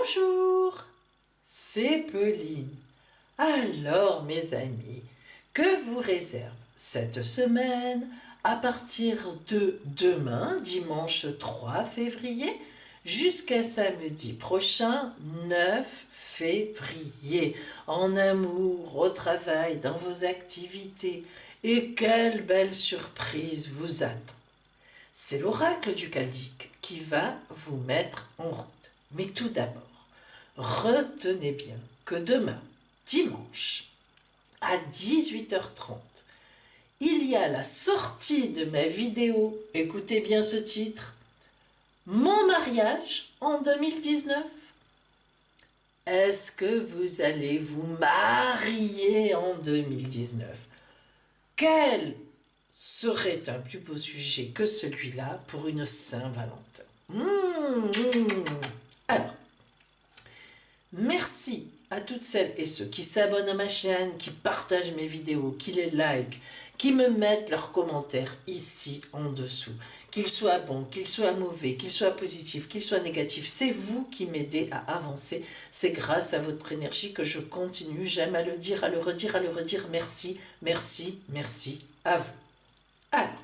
Bonjour, c'est Pauline. Alors mes amis, que vous réserve cette semaine à partir de demain, dimanche 3 février, jusqu'à samedi prochain, 9 février, en amour, au travail, dans vos activités. Et quelle belle surprise vous attend! C'est l'oracle du Chaldque qui va vous mettre en route. Mais tout d'abord, retenez bien que demain, dimanche, à 18h30, il y a la sortie de ma vidéo, écoutez bien ce titre, Mon mariage en 2019. Est-ce que vous allez vous marier en 2019? Quel serait un plus beau sujet que celui-là pour une Saint-Valentin? Alors, merci à toutes celles et ceux qui s'abonnent à ma chaîne, qui partagent mes vidéos, qui les like, qui me mettent leurs commentaires ici en dessous. Qu'ils soient bons, qu'ils soient mauvais, qu'ils soient positifs, qu'ils soient négatifs, c'est vous qui m'aidez à avancer. C'est grâce à votre énergie que je continue. J'aime à le dire, à le redire, à le redire. Merci, merci, merci à vous. Alors,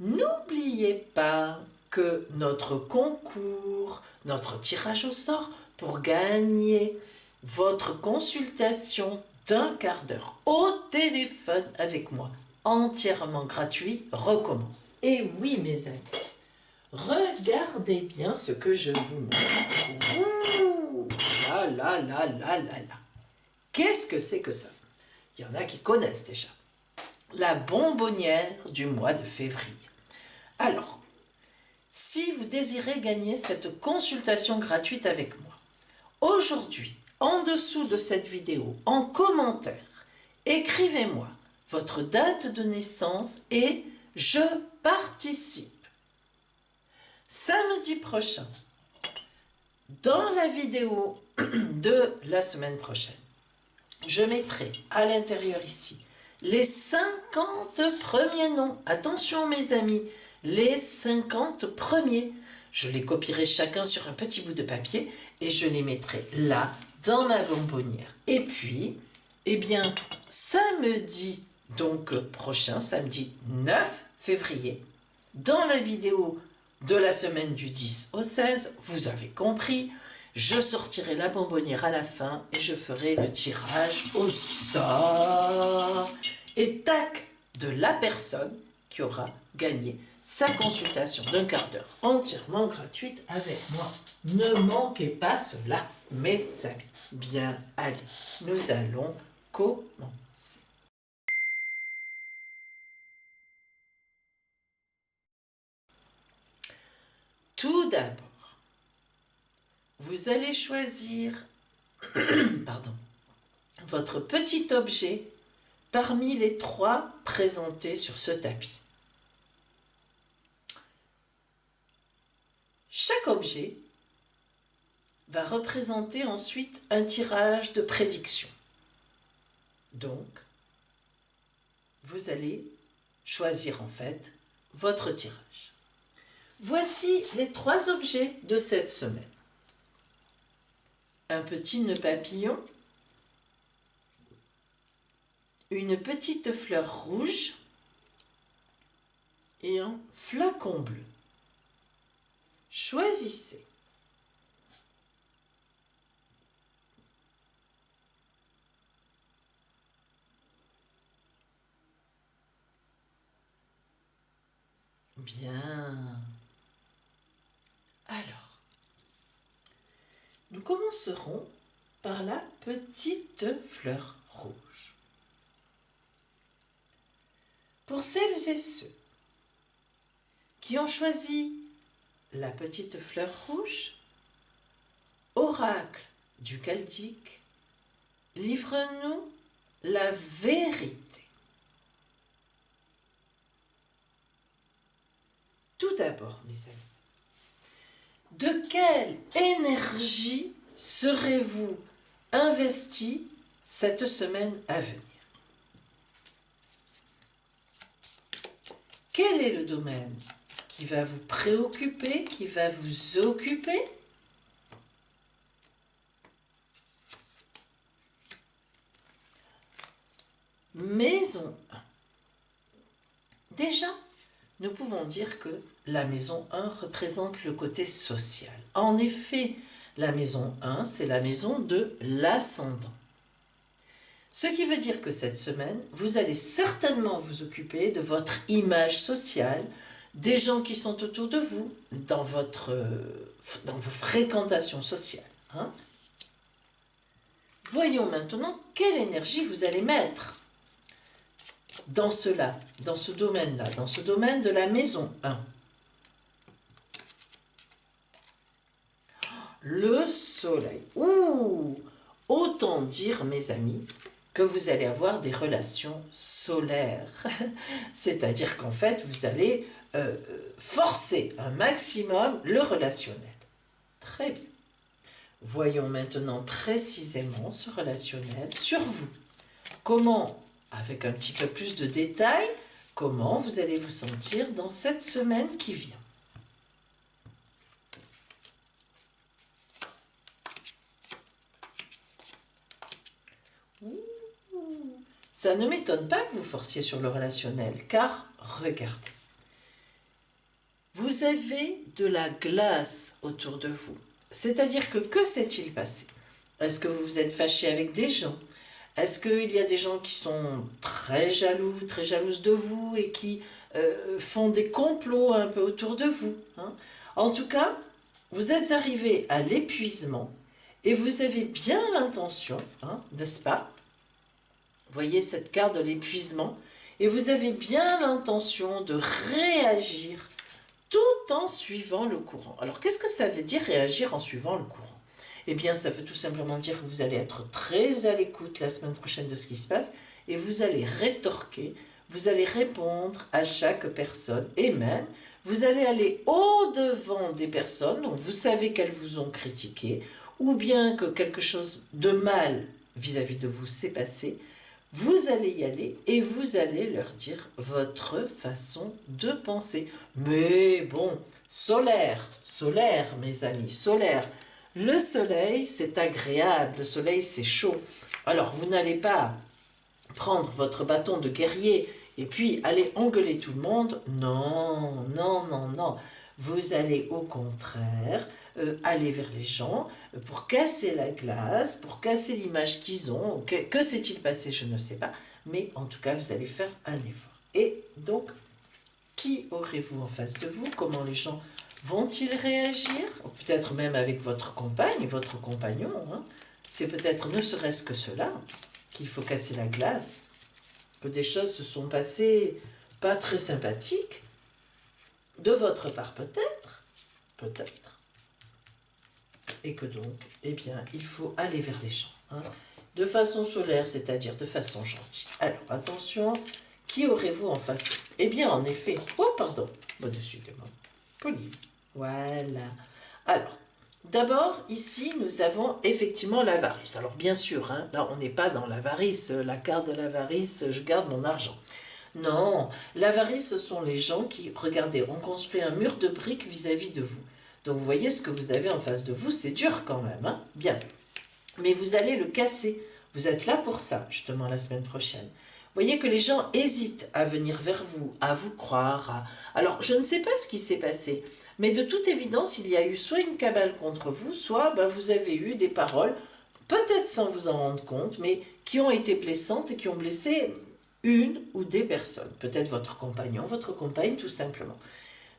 n'oubliez pas que notre concours, notre tirage au sort pour gagner votre consultation d'1 quart d'heure au téléphone avec moi, entièrement gratuit, recommence. Et oui mes amis, regardez bien ce que je vous montre. Ouh, là là là là là là. Qu'est-ce que c'est que ça? Il y en a qui connaissent déjà. La bonbonnière du mois de février. Alors, si vous désirez gagner cette consultation gratuite avec moi, aujourd'hui, en dessous de cette vidéo, en commentaire, écrivez-moi votre date de naissance et je participe. Samedi prochain, dans la vidéo de la semaine prochaine, je mettrai à l'intérieur ici les 50 premiers noms. Attention mes amis, les 50 premiers. Je les copierai chacun sur un petit bout de papier et je les mettrai là, dans ma bonbonnière. Et puis, eh bien, samedi, donc prochain, samedi 9 février, dans la vidéo de la semaine du 10 au 16, vous avez compris, je sortirai la bonbonnière à la fin et je ferai le tirage au sort. Et tac, de la personne qui aura gagné sa consultation d'1 quart d'heure entièrement gratuite avec moi. Ne manquez pas cela, mes amis. Bien, allez, nous allons commencer. Tout d'abord, vous allez choisir pardon, votre petit objet parmi les 3 présentés sur ce tapis. Chaque objet va représenter ensuite un tirage de prédiction. Donc, vous allez choisir en fait votre tirage. Voici les 3 objets de cette semaine. Un petit nœud papillon, une petite fleur rouge et un flacon bleu. Choisissez. Bien. Alors, nous commencerons par la petite fleur rouge. Pour celles et ceux qui ont choisi la petite fleur rouge, oracle du Chaldque, livre-nous la vérité. Tout d'abord, mes amis, de quelle énergie serez-vous investis cette semaine à venir? Quel est le domaine qui va vous préoccuper, qui va vous occuper? Maison 1. Déjà, nous pouvons dire que la maison 1 représente le côté social. En effet, la maison 1, c'est la maison de l'ascendant. Ce qui veut dire que cette semaine, vous allez certainement vous occuper de votre image sociale, des gens qui sont autour de vous, dans vos fréquentations sociales. Hein. Voyons maintenant quelle énergie vous allez mettre dans cela, dans ce domaine-là, dans ce domaine de la maison 1. Le soleil. Ouh! Autant dire, mes amis, que vous allez avoir des relations solaires. C'est-à-dire qu'en fait, vous allez forcer un maximum le relationnel. Très bien. Voyons maintenant précisément ce relationnel sur vous. Comment, avec un petit peu plus de détails, comment vous allez vous sentir dans cette semaine qui vient. Ça ne m'étonne pas que vous forciez sur le relationnel, car regardez. Vous avez de la glace autour de vous. C'est-à-dire que s'est-il passé? Est-ce que vous vous êtes fâché avec des gens? Est-ce qu'il y a des gens qui sont très jaloux, très jalouses de vous et qui font des complots un peu autour de vous, hein? En tout cas, vous êtes arrivé à l'épuisement et vous avez bien l'intention, hein, n'est-ce pas? Voyez cette carte de l'épuisement, et vous avez bien l'intention de réagir tout en suivant le courant. Alors, qu'est-ce que ça veut dire réagir en suivant le courant? Eh bien, ça veut tout simplement dire que vous allez être très à l'écoute la semaine prochaine de ce qui se passe, et vous allez rétorquer, vous allez répondre à chaque personne, et même, vous allez aller au-devant des personnes dont vous savez qu'elles vous ont critiqué, ou bien que quelque chose de mal vis-à-vis de vous s'est passé. Vous allez y aller et vous allez leur dire votre façon de penser. Mais bon, solaire, mes amis, solaire. Le soleil, c'est agréable, le soleil, c'est chaud. Alors, vous n'allez pas prendre votre bâton de guerrier et puis aller engueuler tout le monde. Non, non, non, non. Vous allez au contraire aller vers les gens pour casser la glace, pour casser l'image qu'ils ont. Que s'est-il passé? Je ne sais pas. Mais en tout cas, vous allez faire un effort. Et donc, qui aurez-vous en face de vous? Comment les gens vont-ils réagir? Peut-être même avec votre compagne, votre compagnon. Hein. C'est peut-être ne serait-ce que cela qu'il faut casser la glace. Que des choses se sont passées pas très sympathiques. De votre part peut-être, et que donc, eh bien, il faut aller vers les gens, hein, de façon solaire, c'est-à-dire de façon gentille. Alors, attention, qui aurez-vous en face? Eh bien, en effet, oh, pardon, au-dessus de moi, Pauline, voilà. Alors, d'abord, ici, nous avons effectivement l'avarice. Alors, bien sûr, hein, là, on n'est pas dans l'avarice, la carte de l'avarice, je garde mon argent. Non, l'avarice, ce sont les gens qui, regardez, ont construit un mur de briques vis-à-vis de vous. Donc vous voyez ce que vous avez en face de vous, c'est dur quand même, hein? Bien. Mais vous allez le casser. Vous êtes là pour ça, justement, la semaine prochaine. Vous voyez que les gens hésitent à venir vers vous, à vous croire. Alors, je ne sais pas ce qui s'est passé, mais de toute évidence, il y a eu soit une cabale contre vous, soit vous avez eu des paroles, peut-être sans vous en rendre compte, mais qui ont été blessantes et qui ont blessé une ou des personnes, peut-être votre compagnon, votre compagne tout simplement.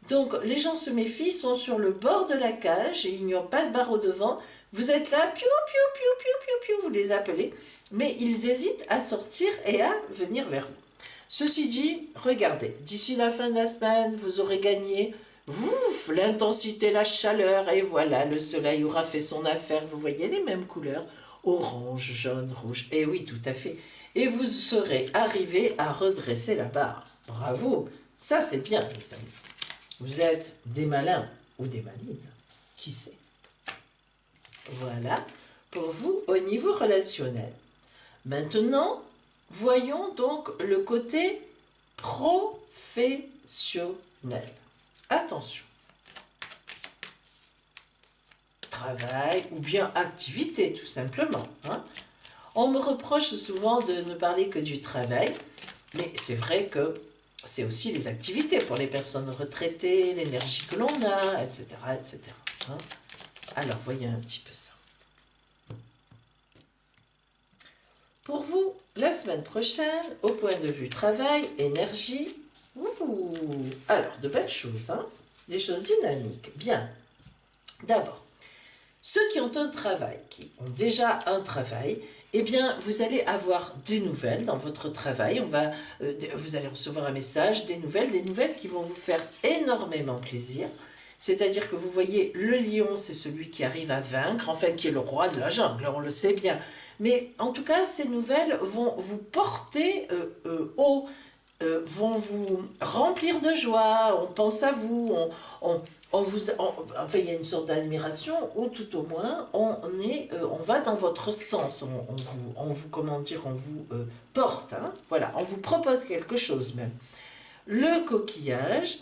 Donc les gens se méfient, sont sur le bord de la cage et il n'y a pas de barreau devant. Vous êtes là, piou, piou, piou, piou, piou, piou, vous les appelez, mais ils hésitent à sortir et à venir vers vous. Ceci dit, regardez, d'ici la fin de la semaine, vous aurez gagné l'intensité, la chaleur, et voilà, le soleil aura fait son affaire. Vous voyez les mêmes couleurs, orange, jaune, rouge, et oui, tout à fait. Et vous serez arrivé à redresser la barre. Bravo, ça c'est bien, mes amis. Vous êtes des malins ou des malines, qui sait. Voilà, pour vous au niveau relationnel. Maintenant, voyons donc le côté professionnel. Attention. Travail ou bien activité, tout simplement. Hein. On me reproche souvent de ne parler que du travail, mais c'est vrai que c'est aussi les activités pour les personnes retraitées, l'énergie que l'on a, etc. etc. hein. Alors, voyez un petit peu ça. Pour vous, la semaine prochaine, au point de vue travail, énergie, alors de belles choses, des choses dynamiques, bien. D'abord, ceux qui ont un travail, qui ont déjà un travail, eh bien, vous allez avoir des nouvelles dans votre travail. Vous allez recevoir un message, des nouvelles qui vont vous faire énormément plaisir. C'est-à-dire que vous voyez, le lion, c'est celui qui arrive à vaincre, enfin qui est le roi de la jungle, on le sait bien. Mais en tout cas, ces nouvelles vont vous porter haut, vont vous remplir de joie, on pense à vous, enfin il y a une sorte d'admiration, ou tout au moins on va dans votre sens, on vous comment dire, on vous porte, voilà, on vous propose quelque chose même. Le coquillage,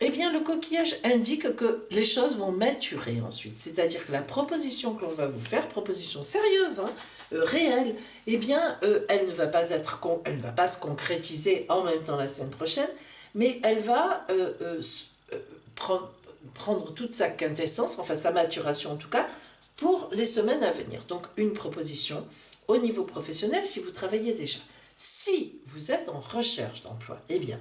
eh bien le coquillage indique que les choses vont maturer ensuite, c'est-à-dire que la proposition que l'on va vous faire, proposition sérieuse, réelle, eh bien elle ne va pas se concrétiser en même temps la semaine prochaine, mais elle va prendre toute sa quintessence, enfin sa maturation en tout cas, pour les semaines à venir. Donc une proposition au niveau professionnel si vous travaillez déjà. Si vous êtes en recherche d'emploi, eh bien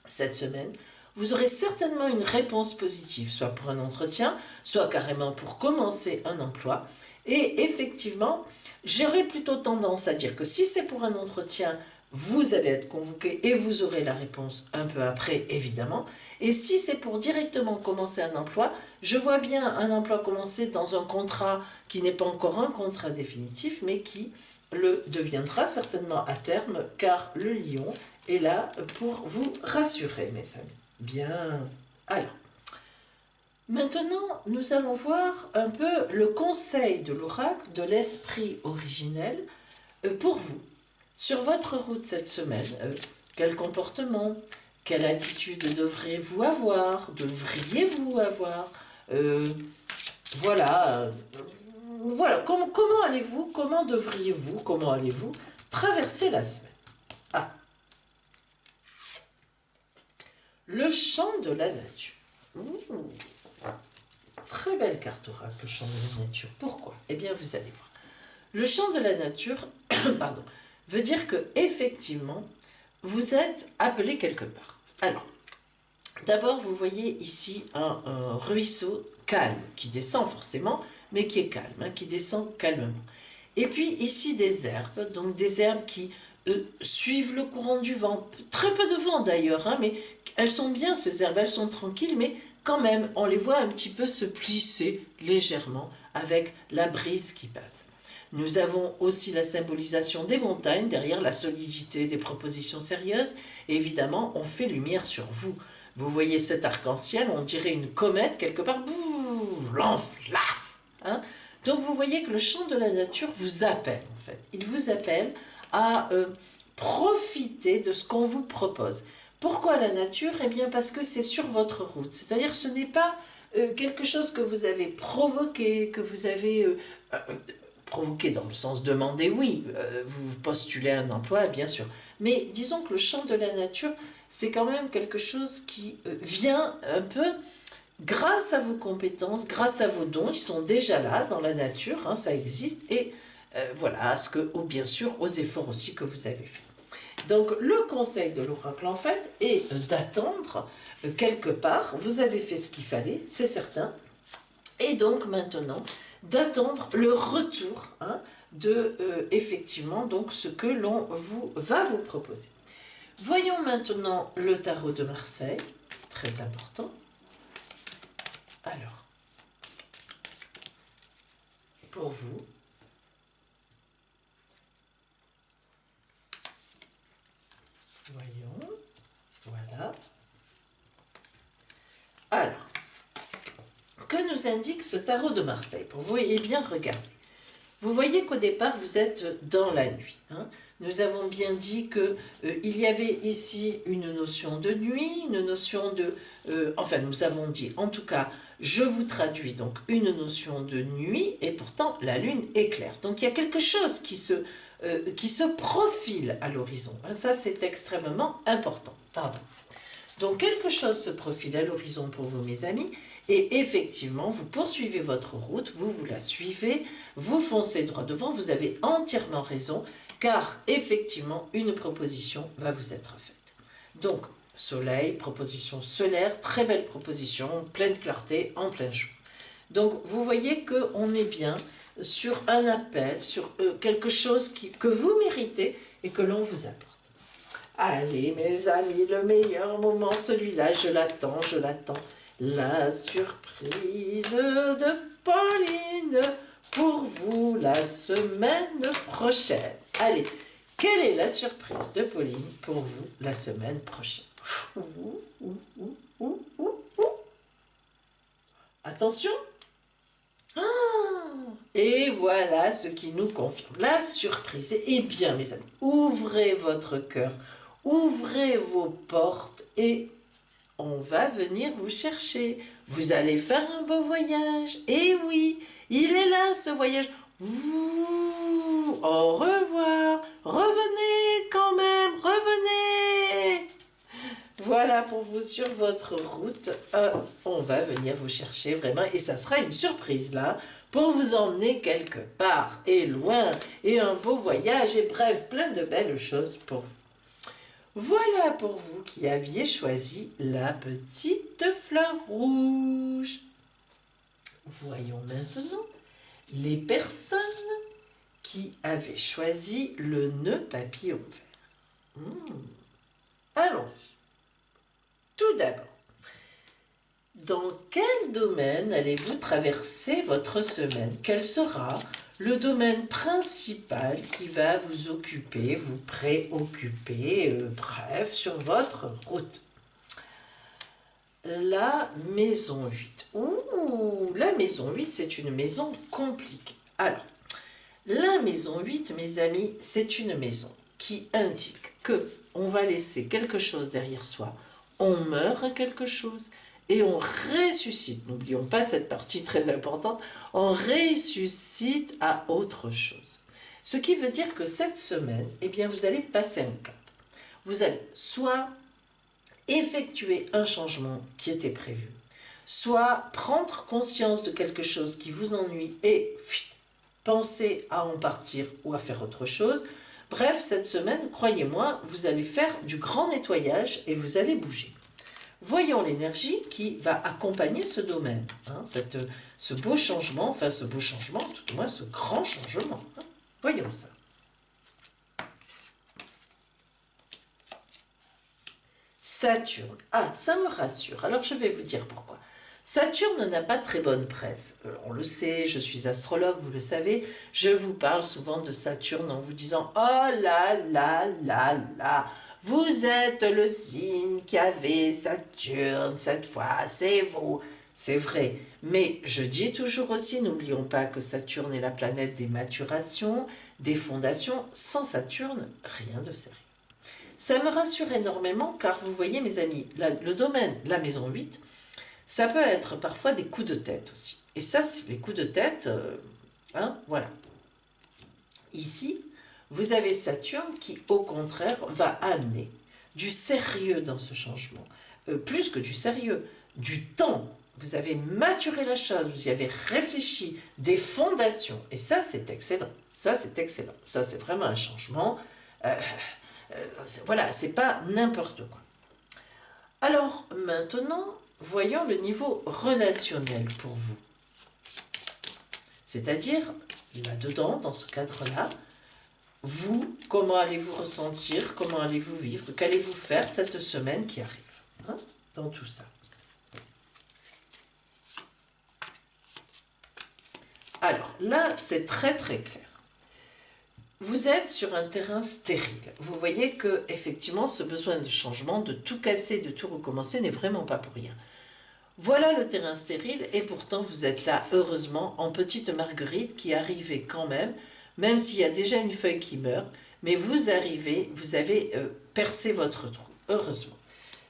cette semaine, vous aurez certainement une réponse positive, soit pour un entretien, soit carrément pour commencer un emploi. Et effectivement, j'aurais plutôt tendance à dire que si c'est pour un entretien, vous allez être convoqué et vous aurez la réponse un peu après, évidemment. Et si c'est pour directement commencer un emploi, je vois bien un emploi commencer dans un contrat qui n'est pas encore un contrat définitif, mais qui le deviendra certainement à terme, car le lion est là pour vous rassurer, mes amis. Bien. Alors, maintenant, nous allons voir un peu le conseil de l'oracle de l'esprit originel pour vous. Sur votre route cette semaine, quel comportement, quelle attitude devriez-vous avoir, voilà, voilà. Comment allez-vous, comment allez-vous traverser la semaine? Ah, le chant de la nature. Très belle carte oracle, le chant de la nature. Pourquoi? Eh bien, vous allez voir. Le chant de la nature, pardon, veut dire que effectivement, vous êtes appelé quelque part. Alors, d'abord, vous voyez ici un ruisseau calme, qui descend forcément, mais qui est calme, qui descend calmement. Et puis ici des herbes, donc des herbes qui suivent le courant du vent. Très peu de vent d'ailleurs, mais elles sont bien ces herbes, elles sont tranquilles, mais quand même, on les voit un petit peu se plisser légèrement avec la brise qui passe. Nous avons aussi la symbolisation des montagnes, derrière la solidité des propositions sérieuses. Et évidemment, on fait lumière sur vous. Vous voyez cet arc-en-ciel, on dirait une comète quelque part, l'enflaf. Donc vous voyez que le chant de la nature vous appelle en fait. Il vous appelle à profiter de ce qu'on vous propose. Pourquoi la nature? Eh bien parce que c'est sur votre route. C'est-à-dire ce n'est pas quelque chose que vous avez provoqué, que vous avez provoqué dans le sens demander, oui, vous postulez un emploi, bien sûr. Mais disons que le chant de la nature, c'est quand même quelque chose qui vient un peu grâce à vos compétences, grâce à vos dons, ils sont déjà là dans la nature, ça existe, et voilà, bien sûr, aux efforts aussi que vous avez faits. Donc le conseil de l'oracle en fait est d'attendre quelque part, vous avez fait ce qu'il fallait, c'est certain, et donc maintenant d'attendre le retour de effectivement donc ce que l'on va vous proposer. Voyons maintenant le tarot de Marseille, très important. Alors, pour vous, voyons, voilà. Alors, que nous indique ce tarot de Marseille? Vous voyez bien, regardez. Vous voyez qu'au départ, vous êtes dans la nuit. Nous avons bien dit qu'il y avait ici une notion de nuit, une notion de... enfin, nous avons dit, en tout cas, Je vous traduis donc une notion de nuit et pourtant la lune est claire. Donc il y a quelque chose qui se profile à l'horizon. Ça c'est extrêmement important. Pardon. Donc quelque chose se profile à l'horizon pour vous mes amis et effectivement vous poursuivez votre route, vous la suivez, vous foncez droit devant, vous avez entièrement raison car effectivement une proposition va vous être faite. Donc soleil, proposition solaire, très belle proposition, pleine clarté, en plein jour. Donc vous voyez qu'on est bien sur un appel, sur quelque chose que vous méritez et que l'on vous apporte. Allez mes amis, le meilleur moment, celui-là, je l'attends, je l'attends. La surprise de Pauline pour vous la semaine prochaine. Allez, quelle est la surprise de Pauline pour vous la semaine prochaine? Attention. Et voilà ce qui nous confirme la surprise. Eh bien mes amis, ouvrez votre cœur, ouvrez vos portes et on va venir vous chercher. Vous allez faire un beau voyage. Et oui, il est là ce voyage. Ouh, au revoir. Revenez quand même, revenez. Voilà pour vous sur votre route. On va venir vous chercher vraiment et ça sera une surprise là pour vous emmener quelque part et loin et un beau voyage et bref, plein de belles choses pour vous. Voilà pour vous qui aviez choisi la petite fleur rouge. Voyons maintenant les personnes qui avaient choisi le nœud papillon vert. Allons-y. Tout d'abord, dans quel domaine allez-vous traverser votre semaine? Quel sera le domaine principal qui va vous occuper, vous préoccuper, bref, sur votre route? La maison 8. Ouh, la maison 8, c'est une maison compliquée. Alors, la maison 8, mes amis, c'est une maison qui indique que on va laisser quelque chose derrière soi, on meurt à quelque chose et on ressuscite. N'oublions pas cette partie très importante, on ressuscite à autre chose. Ce qui veut dire que cette semaine, eh bien, vous allez passer un cap. Vous allez soit effectuer un changement qui était prévu, soit prendre conscience de quelque chose qui vous ennuie et penser à en partir ou à faire autre chose. Bref, cette semaine, croyez-moi, vous allez faire du grand nettoyage et vous allez bouger. Voyons l'énergie qui va accompagner ce domaine, ce beau changement, enfin ce beau changement, tout au moins ce grand changement. Voyons ça. Saturne. Ah, ça me rassure. Alors je vais vous dire pourquoi. Saturne n'a pas très bonne presse. On le sait, je suis astrologue, vous le savez. Je vous parle souvent de Saturne en vous disant « Oh là là là là, vous êtes le signe qui avait Saturne cette fois, c'est vous ». C'est vrai, mais je dis toujours aussi, n'oublions pas que Saturne est la planète des maturations, des fondations. Sans Saturne, rien de sérieux. Ça me rassure énormément car vous voyez mes amis, le domaine, la maison 8, ça peut être parfois des coups de tête aussi. Et ça, les coups de tête, voilà. Ici, vous avez Saturne qui, au contraire, va amener du sérieux dans ce changement. Plus que du sérieux, du temps. Vous avez maturé la chose, vous y avez réfléchi, des fondations. Et ça, c'est excellent. Ça, c'est excellent. Ça, c'est vraiment un changement. Voilà, c'est pas n'importe quoi. Alors, maintenant, voyons le niveau relationnel pour vous. C'est-à-dire, là-dedans, dans ce cadre-là, vous, comment allez-vous ressentir, comment allez-vous vivre, qu'allez-vous faire cette semaine qui arrive, dans tout ça. Alors, là, c'est très très clair. Vous êtes sur un terrain stérile. Vous voyez que effectivement, ce besoin de changement, de tout casser, de tout recommencer, n'est vraiment pas pour rien. Voilà le terrain stérile et pourtant vous êtes là, heureusement, en petite marguerite qui arrivait quand même s'il y a déjà une feuille qui meurt, mais vous arrivez, vous avez percé votre trou, heureusement.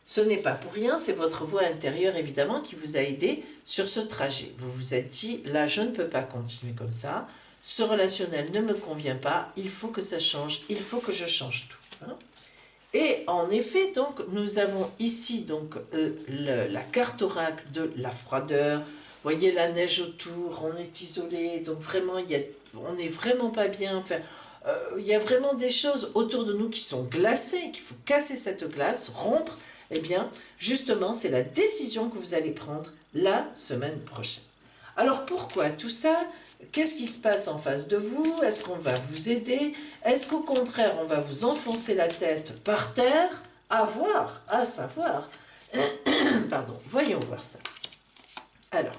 Ce n'est pas pour rien, c'est votre voix intérieure évidemment qui vous a aidé sur ce trajet. Vous vous êtes dit, là je ne peux pas continuer comme ça, ce relationnel ne me convient pas, il faut que ça change, il faut que je change tout. Hein. Et en effet, donc, nous avons ici donc, la carte oracle de la froideur. Vous voyez la neige autour, on est isolé, donc vraiment, on n'est vraiment pas bien. Enfin, il y a vraiment des choses autour de nous qui sont glacées, qu'il faut casser cette glace, rompre. Eh bien, justement, c'est la décision que vous allez prendre la semaine prochaine. Alors, pourquoi tout ça ? Qu'est-ce qui se passe en face de vous? Est-ce qu'on va vous aider? Est-ce qu'au contraire, on va vous enfoncer la tête par terre? À voir, à savoir. Pardon, voyons voir ça. Alors,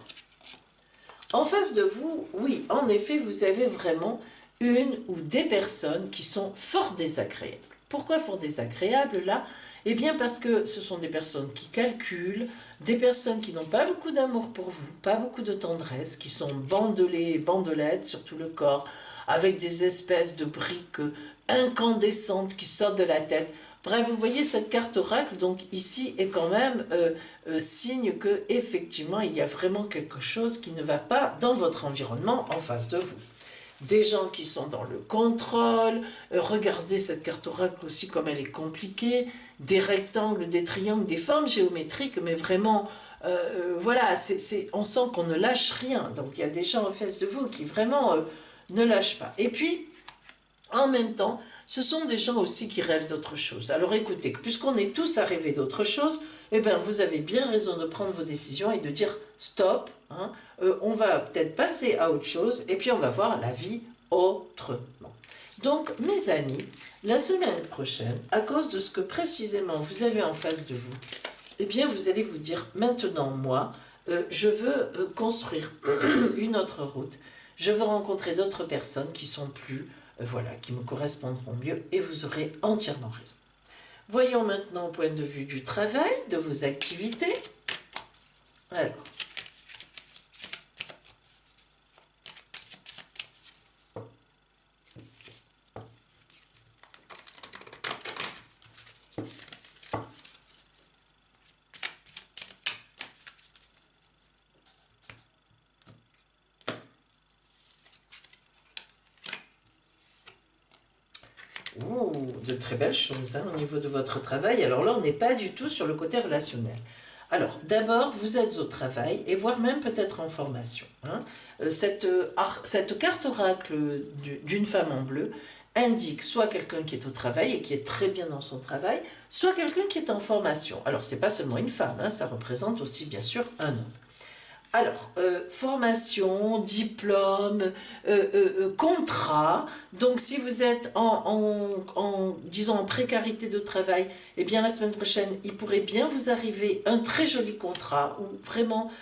en face de vous, oui, en effet, vous avez vraiment une ou des personnes qui sont fort désagréables. Pourquoi fort désagréables là? Eh bien parce que ce sont des personnes qui calculent, des personnes qui n'ont pas beaucoup d'amour pour vous, pas beaucoup de tendresse, qui sont bandelées et bandelettes sur tout le corps, avec des espèces de briques incandescentes qui sortent de la tête. Bref, vous voyez cette carte oracle, donc ici est quand même signe que effectivement il y a vraiment quelque chose qui ne va pas dans votre environnement en face de vous. Des gens qui sont dans le contrôle, regardez cette carte oracle aussi comme elle est compliquée, des rectangles, des triangles, des formes géométriques, mais vraiment, voilà, on sent qu'on ne lâche rien. Donc il y a des gens en face de vous qui vraiment ne lâchent pas. Et puis, en même temps, ce sont des gens aussi qui rêvent d'autre chose. Alors écoutez, puisqu'on est tous à rêver d'autre chose, eh bien vous avez bien raison de prendre vos décisions et de dire stop, hein, on va peut-être passer à autre chose et puis on va voir la vie autrement. Donc mes amis, la semaine prochaine, à cause de ce que précisément vous avez en face de vous, eh bien vous allez vous dire maintenant moi, je veux construire une autre route, je veux rencontrer d'autres personnes qui sont plus... voilà, qui me correspondront mieux et vous aurez entièrement raison. Voyons maintenant au point de vue du travail, de vos activités. Alors, de très belles choses hein, au niveau de votre travail. Alors là, on n'est pas du tout sur le côté relationnel. Alors, d'abord, vous êtes au travail, et voire même peut-être en formation. Hein. Cette carte oracle d'une femme en bleu indique soit quelqu'un qui est au travail et qui est très bien dans son travail, soit quelqu'un qui est en formation. Alors, ce n'est pas seulement une femme, hein, ça représente aussi, bien sûr, un homme. Alors, formation, diplôme, contrat. Donc, si vous êtes disons, en précarité de travail, eh bien, la semaine prochaine, il pourrait bien vous arriver un très joli contrat ou vraiment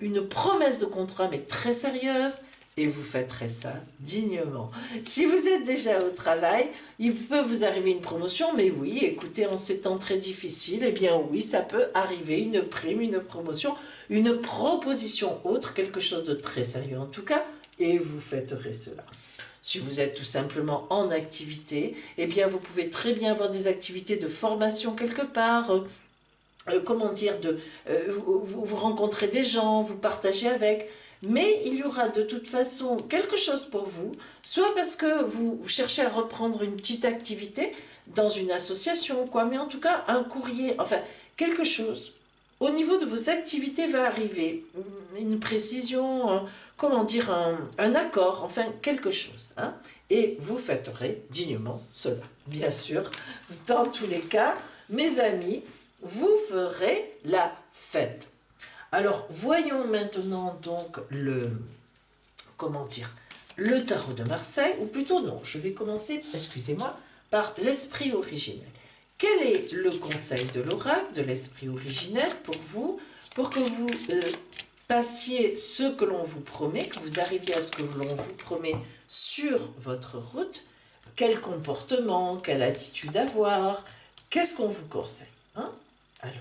une promesse de contrat, mais très sérieuse. Et vous fêterez ça dignement. Si vous êtes déjà au travail, il peut vous arriver une promotion, mais oui, écoutez, en ces temps très difficiles, eh bien oui, ça peut arriver, une prime, une promotion, une proposition autre, quelque chose de très sérieux en tout cas, et vous fêterez cela. Si vous êtes tout simplement en activité, eh bien vous pouvez très bien avoir des activités de formation quelque part, comment dire, vous rencontrez des gens, vous partagez avec... Mais il y aura de toute façon quelque chose pour vous, soit parce que vous cherchez à reprendre une petite activité dans une association, quoi, mais en tout cas un courrier, enfin quelque chose. Au niveau de vos activités va arriver une précision, comment dire, un accord, enfin quelque chose. Hein, et vous fêterez dignement cela. Bien sûr, dans tous les cas, mes amis, vous ferez la fête. Alors, voyons maintenant donc comment dire, le tarot de Marseille, ou plutôt non, je vais commencer, excusez-moi, par l'esprit originel. Quel est le conseil de l'oracle, de l'esprit originel pour que vous passiez ce que l'on vous promet, que vous arriviez à ce que l'on vous promet sur votre route? Quel comportement, quelle attitude avoir? Qu'est-ce qu'on vous conseille hein? Alors,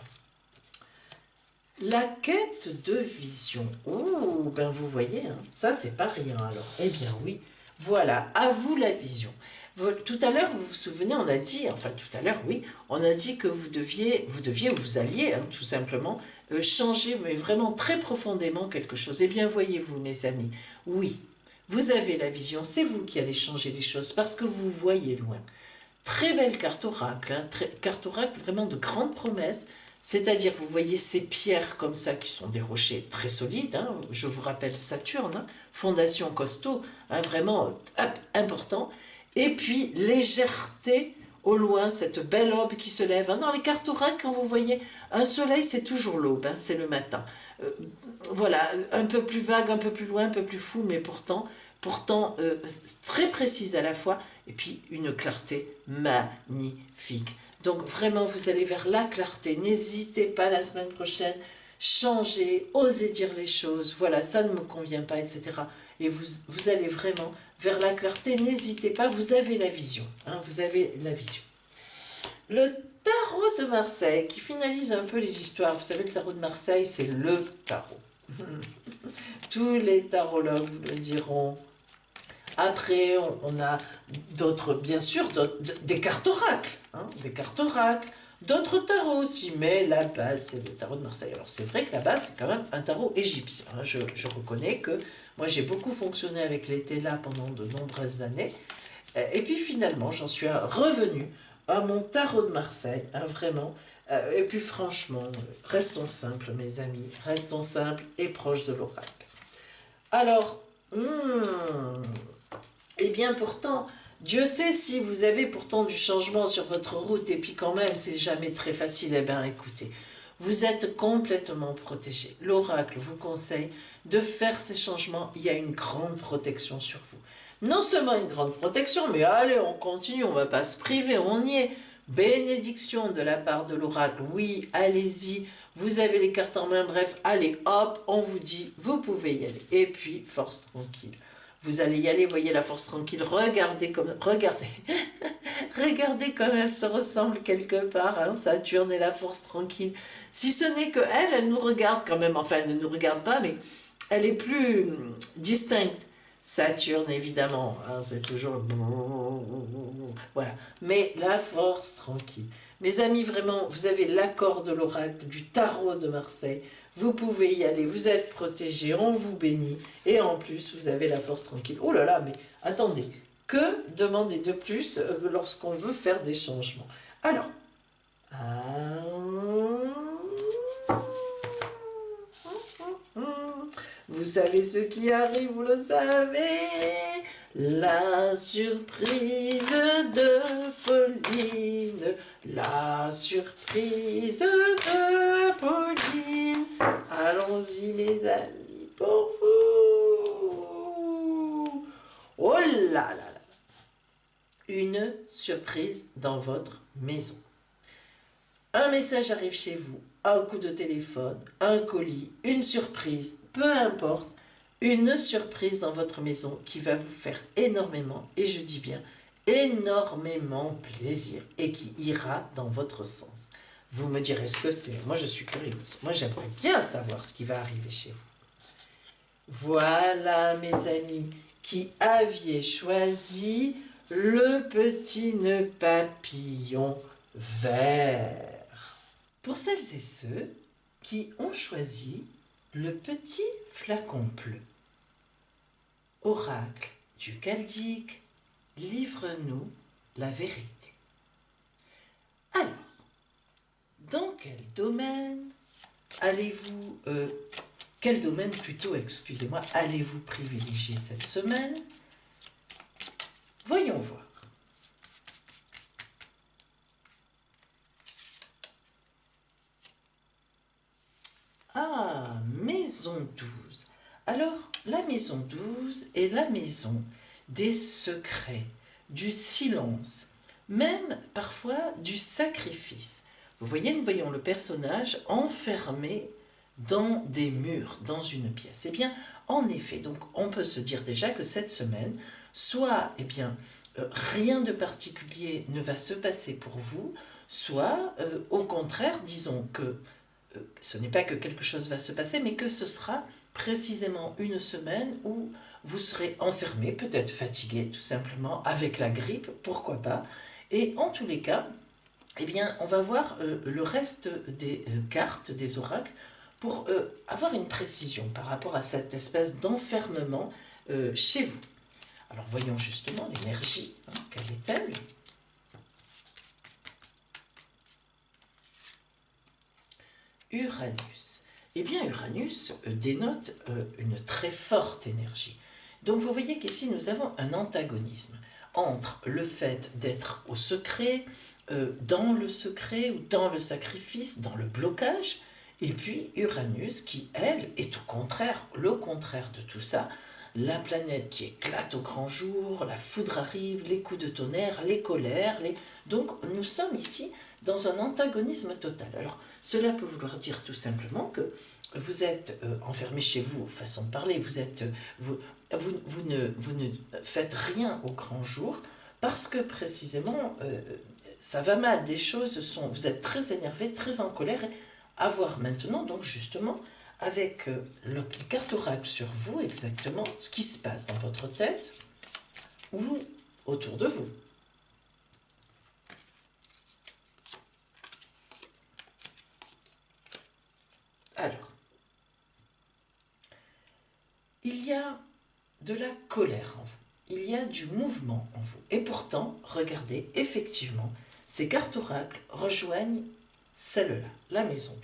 la quête de vision. Oh, ben vous voyez, hein, ça c'est pas rien alors. Eh bien oui, voilà, à vous la vision. Tout à l'heure, vous vous souvenez, on a dit, enfin tout à l'heure, oui, on a dit que vous alliez, hein, tout simplement, changer, mais vraiment très profondément quelque chose. Eh bien, voyez-vous, mes amis, oui, vous avez la vision, c'est vous qui allez changer les choses, parce que vous voyez loin. Très belle carte oracle, hein, carte oracle vraiment de grandes promesses, c'est-à-dire vous voyez ces pierres comme ça qui sont des rochers très solides, hein, je vous rappelle Saturne, hein, fondation costaud, hein, vraiment important, et puis légèreté au loin, cette belle aube qui se lève. Hein, dans les cartes oracles, quand vous voyez un soleil, c'est toujours l'aube, hein, c'est le matin. Euh, voilà, un peu plus vague, un peu plus loin, un peu plus fou, mais pourtant très précise à la fois, et puis une clarté magnifique. Donc vraiment, vous allez vers la clarté. N'hésitez pas la semaine prochaine, changez, osez dire les choses. Voilà, ça ne me convient pas, etc. Et vous allez vraiment vers la clarté. N'hésitez pas, vous avez la vision. Hein, vous avez la vision. Le tarot de Marseille, qui finalise un peu les histoires. Vous savez, le tarot de Marseille, c'est le tarot. Tous les tarologues vous le diront. Après, on a d'autres, bien sûr, des cartes oracles, hein, des cartes oracles, d'autres tarots aussi, mais la base, c'est le tarot de Marseille. Alors, c'est vrai que la base, c'est quand même un tarot égyptien. Hein. Je reconnais que moi, j'ai beaucoup fonctionné avec les Télas pendant de nombreuses années. Et puis, finalement, j'en suis revenu à mon tarot de Marseille, hein, vraiment. Et puis, franchement, restons simples, mes amis, restons simples et proches de l'oracle. Alors, eh bien pourtant, Dieu sait si vous avez pourtant du changement sur votre route, et puis quand même, c'est jamais très facile. Eh bien écoutez, vous êtes complètement protégé. L'oracle vous conseille de faire ces changements, il y a une grande protection sur vous. Non seulement une grande protection, mais allez, on continue, on ne va pas se priver, on y est. Bénédiction de la part de l'oracle, oui, allez-y, vous avez les cartes en main, bref, allez, hop, on vous dit, vous pouvez y aller. Et puis, force tranquille. Vous allez y aller, voyez la force tranquille, regardez comme elle se ressemble quelque part, hein, Saturne et la force tranquille. Si ce n'est que elle nous regarde quand même, enfin elle ne nous regarde pas, mais elle est plus distincte. Saturne évidemment, hein, c'est toujours voilà, mais la force tranquille. Mes amis, vraiment, vous avez l'accord de l'oracle du tarot de Marseille. Vous pouvez y aller, vous êtes protégés, on vous bénit. Et en plus, vous avez la force tranquille. Oh là là, mais attendez, que demander de plus lorsqu'on veut faire des changements? Alors, vous savez ce qui arrive, vous le savez. La surprise de Pauline, la surprise de Pauline. Allons-y les amis, pour vous. Oh là là là. Une surprise dans votre maison. Un message arrive chez vous, un coup de téléphone, un colis, une surprise, peu importe. Une surprise dans votre maison qui va vous faire énormément, et je dis bien énormément plaisir, et qui ira dans votre sens. Vous me direz ce que c'est. Moi, je suis curieuse. Moi, j'aimerais bien savoir ce qui va arriver chez vous. Voilà, mes amis, qui aviez choisi le petit nœud papillon vert. Pour celles et ceux qui ont choisi le petit flacon bleu. Oracle du Chaldéque, livre-nous la vérité. Alors, dans quel domaine allez-vous, quel domaine plutôt, excusez-moi, allez-vous privilégier cette semaine? Voyons voir. Ah, maison 12. Alors, la maison 12 est la maison des secrets, du silence, même parfois du sacrifice. Vous voyez, nous voyons le personnage enfermé dans des murs, dans une pièce. Eh bien, en effet, donc on peut se dire déjà que cette semaine, soit, eh bien, rien de particulier ne va se passer pour vous, soit, au contraire, disons que ce n'est pas que quelque chose va se passer, mais que ce sera précisément une semaine où vous serez enfermé, peut-être fatigué tout simplement, avec la grippe, pourquoi pas. Et en tous les cas, eh bien, on va voir le reste des cartes, des oracles, pour avoir une précision par rapport à cette espèce d'enfermement chez vous. Alors voyons justement l'énergie, hein, quelle est-elle? Uranus. Eh bien, Uranus dénote une très forte énergie. Donc vous voyez qu'ici nous avons un antagonisme entre le fait d'être au secret, dans le secret ou dans le sacrifice, dans le blocage, et puis Uranus qui, elle, est au contraire, le contraire de tout ça, la planète qui éclate au grand jour, la foudre arrive, les coups de tonnerre, les colères, donc nous sommes ici dans un antagonisme total. Alors cela peut vouloir dire tout simplement que vous êtes enfermé chez vous, façon de parler, vous ne faites rien au grand jour parce que précisément ça va mal, vous êtes très énervé, très en colère, à voir maintenant donc justement avec le carte oracle sur vous exactement ce qui se passe dans votre tête ou autour de vous. Alors, il y a de la colère en vous, il y a du mouvement en vous. Et pourtant, regardez, effectivement, ces cartes oracles rejoignent celle-là, la maison 12.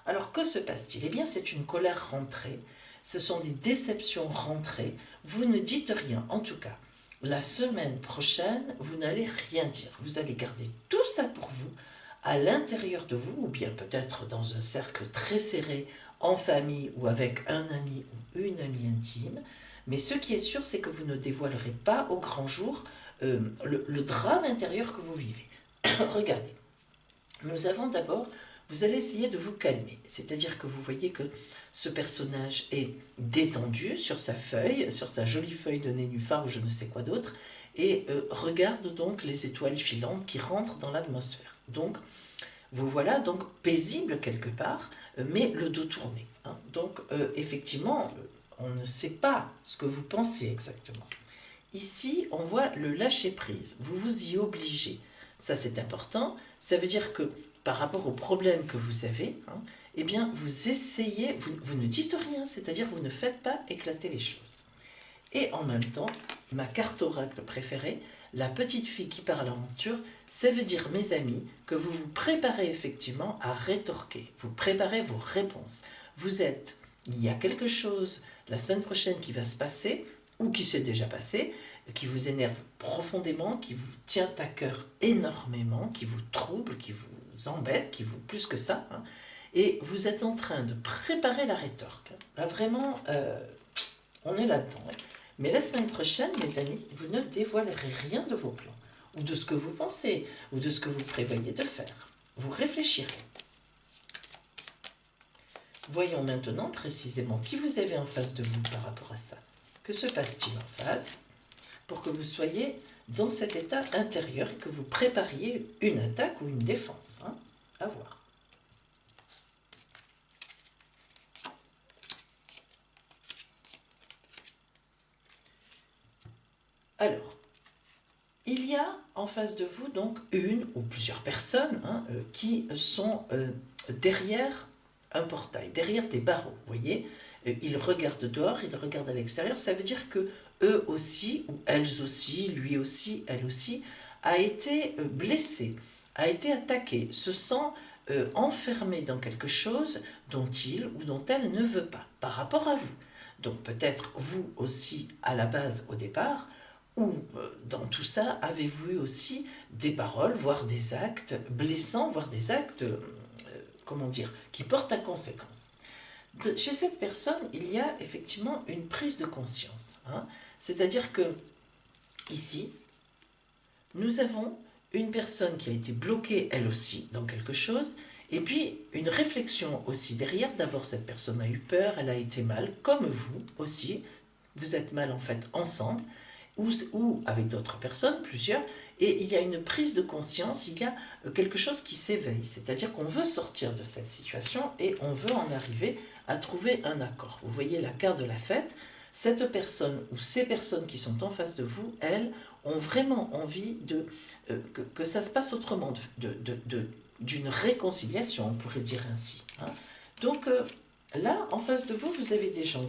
Alors, que se passe-t-il? Eh bien, c'est une colère rentrée, ce sont des déceptions rentrées, vous ne dites rien, en tout cas. La semaine prochaine, vous n'allez rien dire, vous allez garder tout ça pour vous, à l'intérieur de vous, ou bien peut-être dans un cercle très serré, en famille ou avec un ami ou une amie intime. Mais ce qui est sûr, c'est que vous ne dévoilerez pas au grand jour le drame intérieur que vous vivez. Regardez, nous avons d'abord, vous allez essayer de vous calmer. C'est-à-dire que vous voyez que ce personnage est détendu sur sa feuille, sur sa jolie feuille de nénuphar ou je ne sais quoi d'autre, et regarde donc les étoiles filantes qui rentrent dans l'atmosphère. Donc, vous voilà donc paisible quelque part, mais le dos tourné. Hein. Donc, effectivement, on ne sait pas ce que vous pensez exactement. Ici, on voit le lâcher-prise. Vous vous y obligez. Ça, c'est important. Ça veut dire que par rapport au problème que vous avez, hein, eh bien, vous essayez, vous ne dites rien, c'est-à-dire vous ne faites pas éclater les choses. Et en même temps, ma carte oracle préférée, la petite fille qui part à l'aventure, ça veut dire, mes amis, que vous vous préparez effectivement à rétorquer. Vous préparez vos réponses. Il y a quelque chose la semaine prochaine qui va se passer, ou qui s'est déjà passé, qui vous énerve profondément, qui vous tient à cœur énormément, qui vous trouble, qui vous embête, qui vous plus que ça, hein, et vous êtes en train de préparer la rétorque. Là, vraiment, on est là-dedans. Hein. Mais la semaine prochaine, mes amis, vous ne dévoilerez rien de vos plans, ou de ce que vous pensez, ou de ce que vous prévoyez de faire. Vous réfléchirez. Voyons maintenant précisément qui vous avez en face de vous par rapport à ça. Que se passe-t-il en face pour que vous soyez dans cet état intérieur et que vous prépariez une attaque ou une défense, hein, à voir. Alors, il y a en face de vous donc une ou plusieurs personnes hein, qui sont derrière un portail, derrière des barreaux, vous voyez. Ils regardent dehors, ils regardent à l'extérieur, ça veut dire que eux aussi, ou elles aussi, lui aussi, elle aussi, a été blessé, a été attaqué, se sent enfermé dans quelque chose dont il ou dont elle ne veut pas, par rapport à vous. Donc peut-être vous aussi, à la base, au départ, ou dans tout ça, avez-vous eu aussi des paroles, voire des actes blessants, voire des actes, comment dire, qui portent à conséquence. Chez cette personne, il y a effectivement une prise de conscience. Hein. C'est-à-dire que, ici, nous avons une personne qui a été bloquée, elle aussi, dans quelque chose, et puis une réflexion aussi derrière. D'abord, cette personne a eu peur, elle a été mal, comme vous aussi, vous êtes mal en fait ensemble, ou avec d'autres personnes, plusieurs, et il y a une prise de conscience, il y a quelque chose qui s'éveille, c'est-à-dire qu'on veut sortir de cette situation et on veut en arriver à trouver un accord. Vous voyez la carte de la fête, cette personne ou ces personnes qui sont en face de vous, elles, ont vraiment envie que ça se passe autrement, d'une réconciliation, on pourrait dire ainsi. Hein. Donc là, en face de vous, vous avez des gens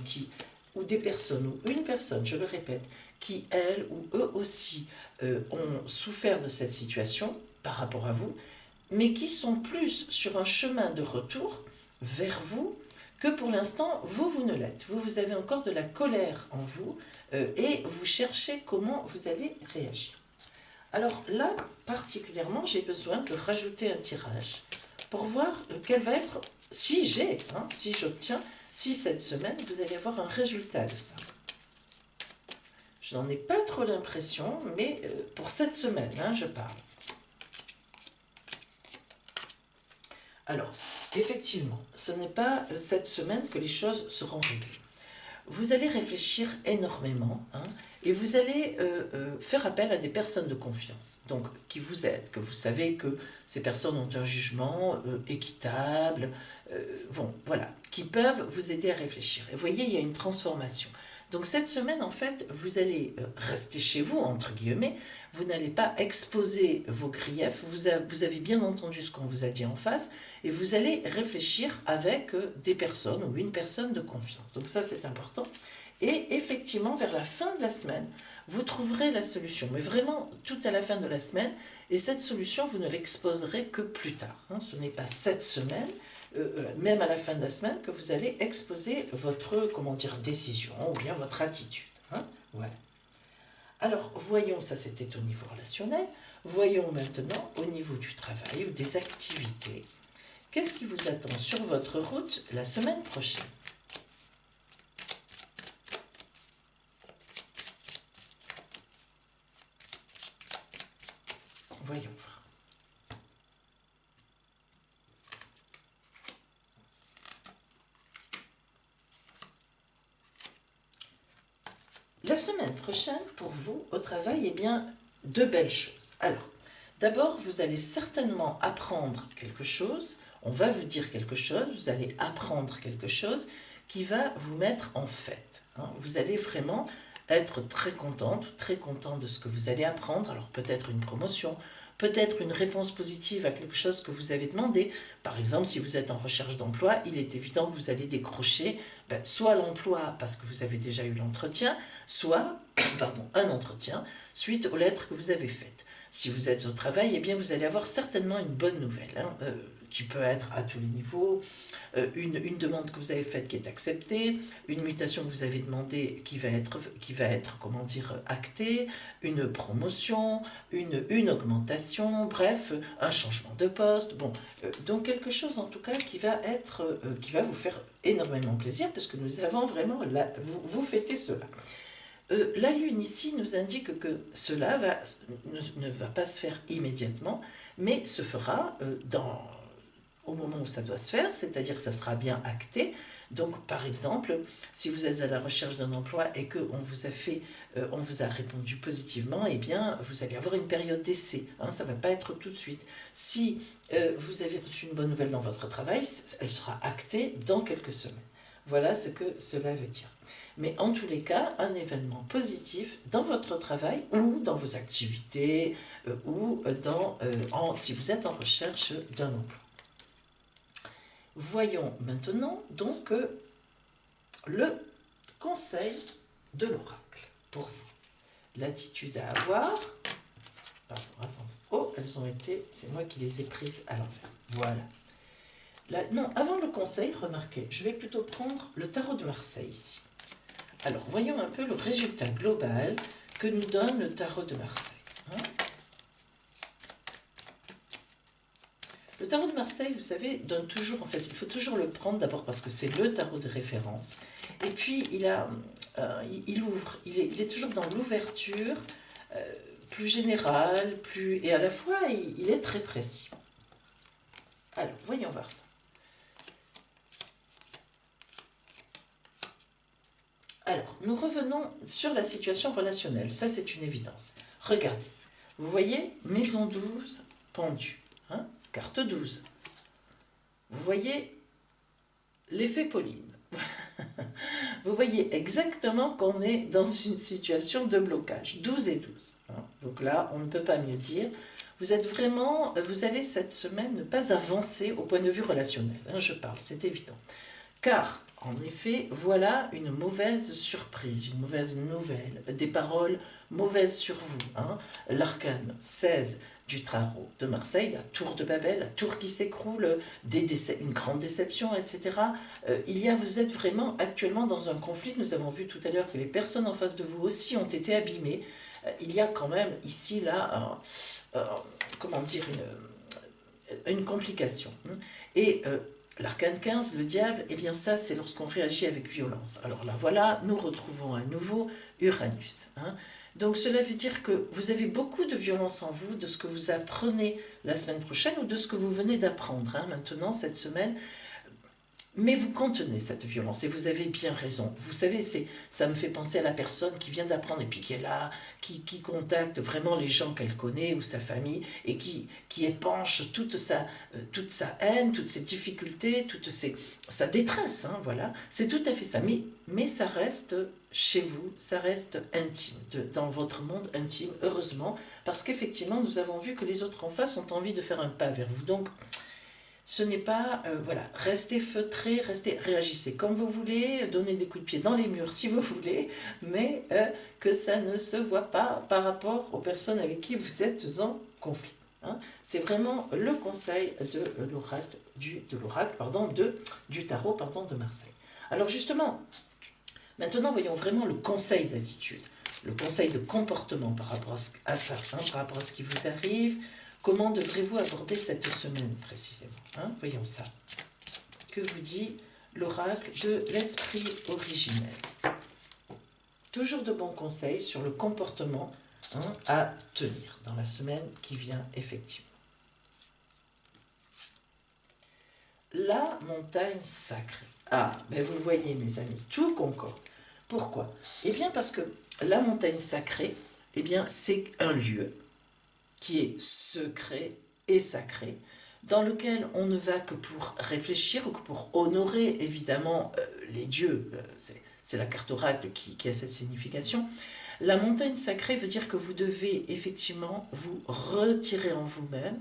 ou des personnes, ou une personne, je le répète, qui, elles ou eux aussi, ont souffert de cette situation par rapport à vous, mais qui sont plus sur un chemin de retour vers vous que pour l'instant, vous ne l'êtes. Vous avez encore de la colère en vous et vous cherchez comment vous allez réagir. Alors là, particulièrement, j'ai besoin de rajouter un tirage pour voir quel va être, si j'obtiens, si cette semaine, vous allez avoir un résultat de ça. Je n'en ai pas trop l'impression, mais pour cette semaine, je parle. Alors, effectivement, ce n'est pas cette semaine que les choses seront réglées. Vous allez réfléchir énormément et vous allez faire appel à des personnes de confiance, donc qui vous aident, que vous savez que ces personnes ont un jugement équitable, voilà, qui peuvent vous aider à réfléchir. Et vous voyez, il y a une transformation. Donc cette semaine, en fait, vous allez rester chez vous, entre guillemets, vous n'allez pas exposer vos griefs, vous avez bien entendu ce qu'on vous a dit en face, et vous allez réfléchir avec des personnes ou une personne de confiance. Donc ça, c'est important. Et effectivement, vers la fin de la semaine, vous trouverez la solution, mais vraiment tout à la fin de la semaine, et cette solution, vous ne l'exposerez que plus tard. Ce n'est pas cette semaine, même à la fin de la semaine, que vous allez exposer votre, décision ou bien votre attitude. Voilà. Alors, voyons, ça c'était au niveau relationnel, voyons maintenant au niveau du travail ou des activités. Qu'est-ce qui vous attend sur votre route la semaine prochaine? Voyons voir. La semaine prochaine, pour vous, au travail, eh bien, de belles choses. Alors, d'abord, vous allez certainement apprendre quelque chose, on va vous dire quelque chose, vous allez apprendre quelque chose qui va vous mettre en fête. Vous allez vraiment être très contente, très content de ce que vous allez apprendre, alors peut-être une promotion, peut-être une réponse positive à quelque chose que vous avez demandé. Par exemple, si vous êtes en recherche d'emploi, il est évident que vous allez décrocher soit l'emploi parce que vous avez déjà eu l'entretien, soit un entretien suite aux lettres que vous avez faites. Si vous êtes au travail, eh bien vous allez avoir certainement une bonne nouvelle, qui peut être à tous les niveaux, une demande que vous avez faite qui est acceptée, une mutation que vous avez demandée qui va être actée, une promotion, une augmentation, bref, un changement de poste, donc quelque chose en tout cas qui va vous faire énormément plaisir, parce que nous avons vraiment, vous fêtez cela. La Lune ici nous indique que cela ne va pas se faire immédiatement, mais se fera au moment où ça doit se faire, c'est-à-dire que ça sera bien acté. Donc par exemple, si vous êtes à la recherche d'un emploi et qu'on vous a répondu positivement, eh bien vous allez avoir une période d'essai, ça ne va pas être tout de suite. Si vous avez reçu une bonne nouvelle dans votre travail, elle sera actée dans quelques semaines. Voilà ce que cela veut dire. Mais en tous les cas, un événement positif dans votre travail ou dans vos activités ou si vous êtes en recherche d'un emploi. Voyons maintenant donc le conseil de l'oracle pour vous. L'attitude à avoir. Pardon, attendez. Oh, elles ont été, c'est moi qui les ai prises à l'envers. Voilà. Non, avant le conseil, remarquez, je vais plutôt prendre le tarot de Marseille ici. Alors, voyons un peu le résultat global que nous donne le tarot de Marseille. Le tarot de Marseille, vous savez, donne toujours, en fait, il faut toujours le prendre d'abord parce que c'est le tarot de référence. Et puis, il ouvre, il est toujours dans l'ouverture, plus générale, et à la fois, il est très précis. Alors, voyons voir ça. Alors, nous revenons sur la situation relationnelle. Ça, c'est une évidence. Regardez. Vous voyez, maison 12, pendu, hein, carte 12. Vous voyez l'effet Pauline. Vous voyez exactement qu'on est dans une situation de blocage, 12 et 12. Hein. Donc là, on ne peut pas mieux dire. Vous êtes vraiment, vous allez cette semaine ne pas avancer au point de vue relationnel, hein, je parle, c'est évident. Car, en effet, voilà une mauvaise surprise, une mauvaise nouvelle, des paroles mauvaises sur vous. Hein. L'arcane 16 du tarot de Marseille, la tour de Babel, la tour qui s'écroule, une grande déception, etc. Vous êtes vraiment actuellement dans un conflit. Nous avons vu tout à l'heure que les personnes en face de vous aussi ont été abîmées. Il y a quand même ici, là, comment dire, une complication. Et l'arcane 15, le diable, eh bien ça, c'est lorsqu'on réagit avec violence. Alors là, voilà, nous retrouvons à nouveau Uranus. Hein. Donc cela veut dire que vous avez beaucoup de violence en vous, de ce que vous apprenez la semaine prochaine ou de ce que vous venez d'apprendre maintenant, cette semaine. Mais vous contenez cette violence et vous avez bien raison. Vous savez, ça me fait penser à la personne qui vient d'apprendre et puis qui est là, qui contacte vraiment les gens qu'elle connaît ou sa famille et qui épanche toute sa haine, toutes ses difficultés, sa détresse. Hein, voilà. C'est tout à fait ça. Mais ça reste chez vous, ça reste intime, dans votre monde intime, heureusement, parce qu'effectivement, nous avons vu que les autres en face ont envie de faire un pas vers vous. Donc, ce n'est pas, voilà, restez feutrés, réagissez comme vous voulez, donnez des coups de pied dans les murs si vous voulez, mais que ça ne se voit pas par rapport aux personnes avec qui vous êtes en conflit. Hein. C'est vraiment le conseil de l'oracle, du tarot de Marseille. Alors justement, maintenant voyons vraiment le conseil d'attitude, le conseil de comportement par rapport à ça, hein, par rapport à ce qui vous arrive. Comment devrez-vous aborder cette semaine précisément, hein? Voyons ça. Que vous dit l'oracle de l'esprit originel? Toujours de bons conseils sur le comportement, hein, à tenir dans la semaine qui vient effectivement. La montagne sacrée. Ah, mais vous voyez mes amis, tout concorde. Pourquoi? Eh bien parce que la montagne sacrée, eh bien c'est un lieu qui est secret et sacré, dans lequel on ne va que pour réfléchir ou que pour honorer évidemment les dieux, c'est la carte oracle qui a cette signification. La montagne sacrée veut dire que vous devez effectivement vous retirer en vous-même,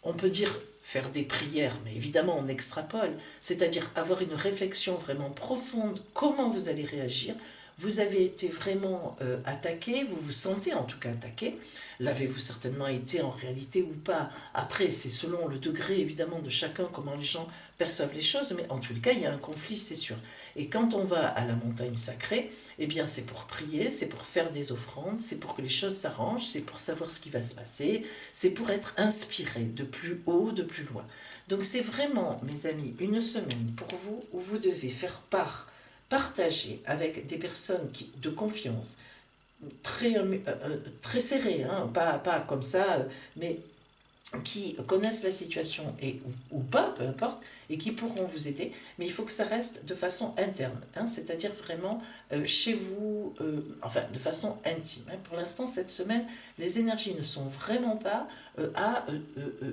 on peut dire faire des prières, mais évidemment on extrapole, c'est-à-dire avoir une réflexion vraiment profonde, comment vous allez réagir. Vous avez été vraiment attaqué, vous vous sentez en tout cas attaqué. L'avez-vous certainement été en réalité ou pas? Après, c'est selon le degré évidemment de chacun, comment les gens perçoivent les choses, mais en tout cas, il y a un conflit, c'est sûr. Et quand on va à la montagne sacrée, eh bien c'est pour prier, c'est pour faire des offrandes, c'est pour que les choses s'arrangent, c'est pour savoir ce qui va se passer, c'est pour être inspiré de plus haut, de plus loin. Donc c'est vraiment, mes amis, une semaine pour vous où vous devez faire partager avec des personnes de confiance, très serrées, hein, pas comme ça, mais qui connaissent la situation ou pas, peu importe, et qui pourront vous aider, mais il faut que ça reste de façon interne, hein, c'est-à-dire vraiment chez vous, enfin de façon intime. Hein. Pour l'instant, cette semaine, les énergies ne sont vraiment pas à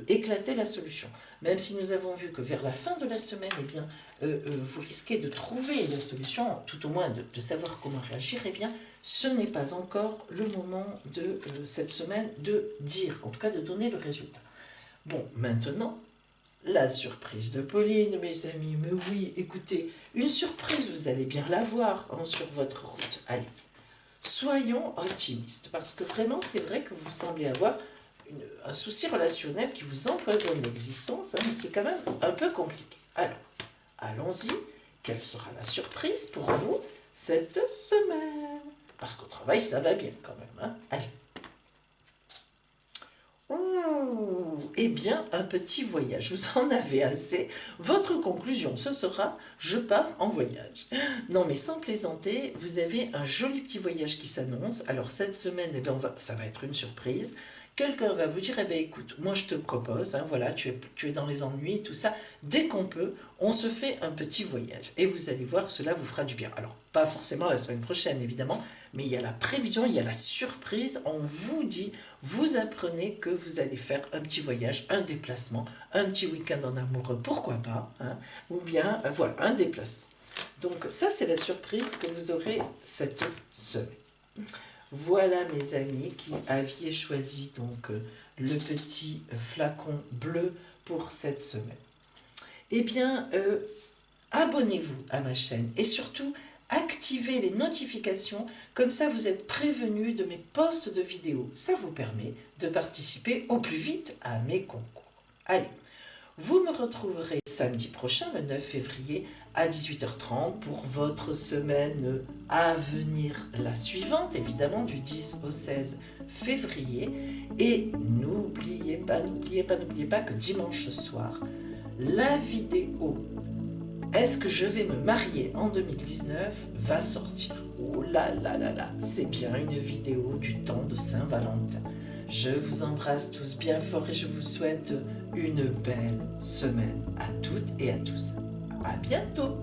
éclater la solution. Même si nous avons vu que vers la fin de la semaine, eh bien, vous risquez de trouver la solution, tout au moins de savoir comment réagir, eh bien, ce n'est pas encore le moment de cette semaine de dire, en tout cas de donner le résultat. Bon, maintenant, la surprise de Pauline, mes amis, mais oui, écoutez, une surprise, vous allez bien la voir hein, sur votre route. Allez, soyons optimistes, parce que vraiment, c'est vrai que vous semblez avoir un souci relationnel qui vous empoisonne l'existence, hein, mais qui est quand même un peu compliqué. Alors, allons-y, quelle sera la surprise pour vous cette semaine? Parce qu'au travail, ça va bien quand même, hein. Allez. Eh bien, un petit voyage, vous en avez assez. Votre conclusion, ce sera « je pars en voyage ». Non, mais sans plaisanter, vous avez un joli petit voyage qui s'annonce. Alors, cette semaine, eh bien, ça va être une surprise. quelqu'un va vous dire, eh ben écoute, moi je te propose, hein, voilà, tu es dans les ennuis, tout ça, dès qu'on peut, on se fait un petit voyage. Et vous allez voir, cela vous fera du bien. Alors, pas forcément la semaine prochaine, évidemment, mais il y a la prévision, il y a la surprise, on vous dit, vous apprenez que vous allez faire un petit voyage, un déplacement, un petit week-end en amoureux, pourquoi pas, hein, ou bien, voilà, un déplacement. Donc ça, c'est la surprise que vous aurez cette semaine. Voilà mes amis qui aviez choisi donc le petit flacon bleu pour cette semaine. Eh bien, abonnez-vous à ma chaîne et surtout activez les notifications, comme ça vous êtes prévenus de mes posts de vidéos. Ça vous permet de participer au plus vite à mes concours. Allez, vous me retrouverez samedi prochain, le 9 février, à 18h30 pour votre semaine à venir, la suivante, évidemment, du 10 au 16 février. Et n'oubliez pas que dimanche soir, la vidéo « Est-ce que je vais me marier en 2019 ?» va sortir. Oh là là là là, c'est bien une vidéo du temps de Saint-Valentin. Je vous embrasse tous bien fort et je vous souhaite une belle semaine à toutes et à tous. À bientôt!